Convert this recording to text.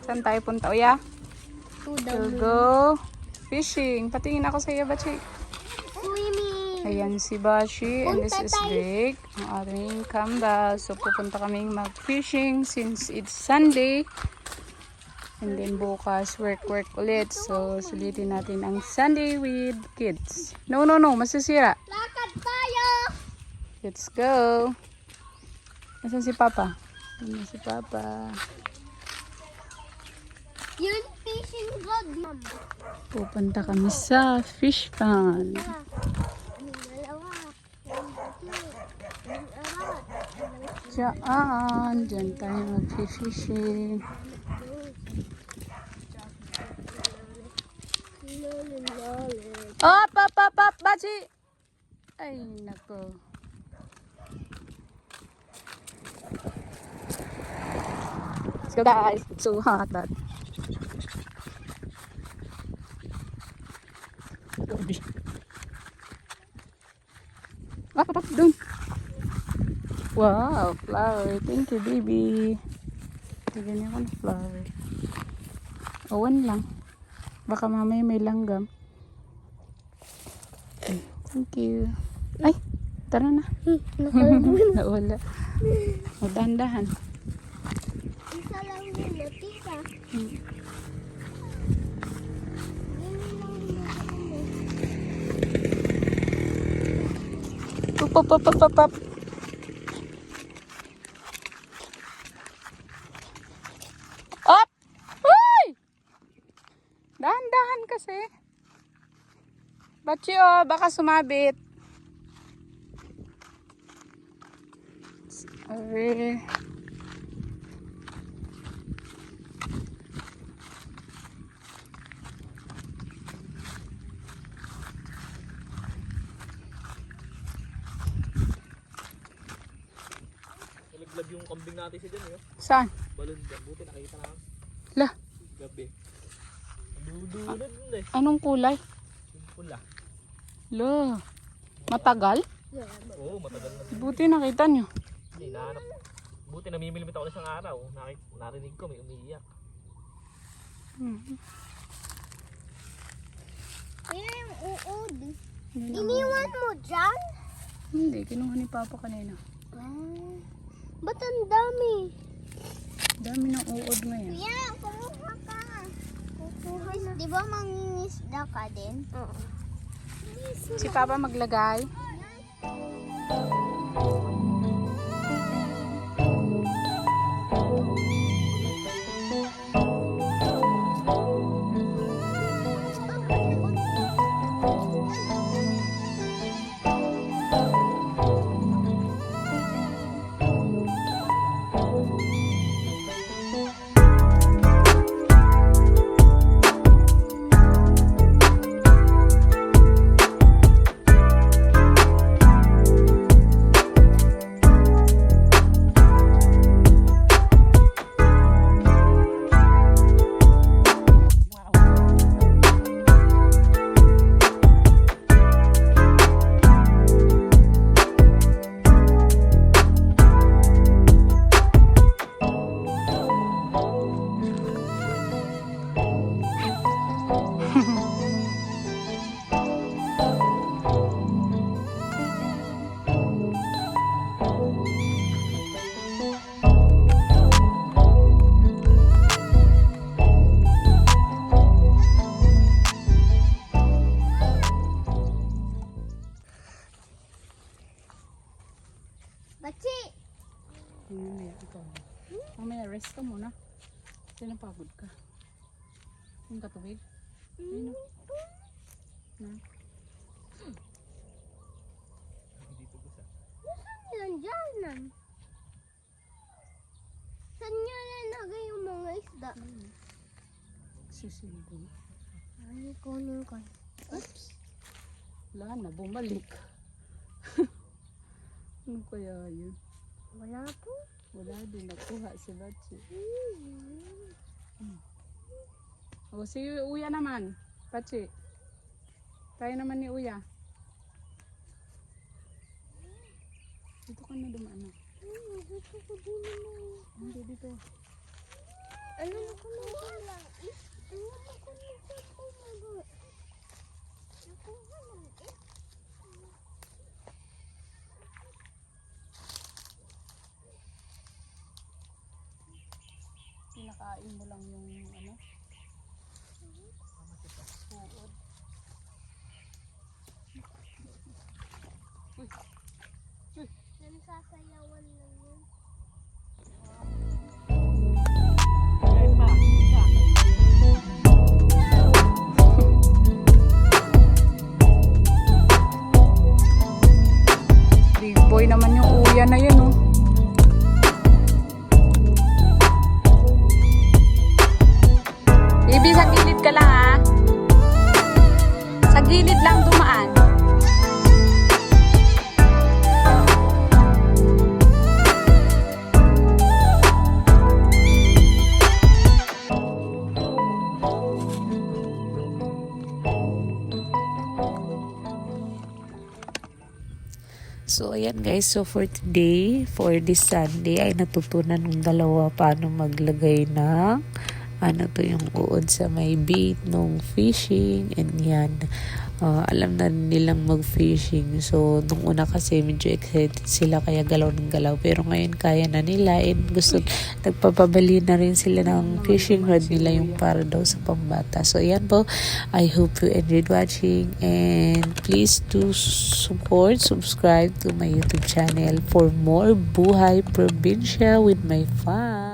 Saan tayo punta, Uya? To the To moon. go fishing. Patingin ako sa iyo, Bachi. Swimming. Ayan si Bachi. And this Punta is tayo. Big. Ang ating kambal. So, pupunta kaming mag-fishing since it's Sunday. And then bukas, work ulit. So, sulitin natin ang Sunday with kids. No, masisira. Lakad tayo. Let's go. Nasaan si Papa? Nasaan si Papa? Yun fishing rod, ma'am. Pupunta kami sa fish pond. Yung dalawa. Yung tatlo. Yung apat. Diyan tayo mag-fishing. Op, Bachi! Ay, nako. Let's go, guys. It's so hot. Doon. Wow, flower. Thank you, baby. Tignan niyo ako ng flower. Awan lang. Baka mamaya may langgam. Thank you. Ay, tara na. Nawala. O, dahan-dahan. Isa lang yun, tita. Up. Up! Uy! Dahan-dahan kasi. Bachi, oh, baka sumabit. Sorry. Nalaglag yung kambing natin siya dyan, eh. Saan? Balon dyan. Buti nakita na. Lah, Gabi. Dudulad nun eh. anong kulay? Yung pula. Lo, matagal? Oo, matagal na. Buti nakita nyo. Hindi, nahanap. Buti namimilimit ako na isang araw. Narinig ko, may umiiyak. Yan yung uod. Iniwan mo dyan? Hindi, kinuha ni Papa kanina. Ba't ang dami? Dami ng uod ngayon. Yan, kumuha ka. Kukuha na. Di ba mangingisda ka din? Oo. Si Papa maglagay. Bachi! Mamaya, ikaw. Mamaya, rest ka muna. Kasi napagod ka. Yung katubig. Ayun o. Na. Dito ko sa. Yan dyan. Saan niya nalagay yung mga isda? Susubo. Ay, kunin ko. Oops. Wala na, bumalik. Ano kaya yun? Wala po. Wala din, nakuha si Bachi. O, si Uya naman. Bachi. Tayo naman ni Uya. Dito ka na dumaan. Dito ko din naman. Hindi dito. Ano na kumuha lang? Ano na kumuha mo? Nakuha lang eh. Pinakain mo lang yung ano? Uod. Nagsasayawan lang yun. Big boy naman yung uya na yun, oh. Baby, sa gilid ka lang, ah. Sa gilid lang dumaan. So, ayan guys. So, for today, for this Sunday, ay natutunan ng dalawa paano maglagay ng ano to yung uod sa may bait nung fishing. And yan. Alam na nilang mag-fishing. So, nung una kasi medyo excited sila kaya galaw ng galaw. Pero ngayon kaya na nila. And gusto, nagpapabali na rin sila ng fishing rod nila yung para daw sa pambata. So, ayan po. I hope you enjoyed watching. And please do support, subscribe to my YouTube channel for more Buhay Probinsya with my fam.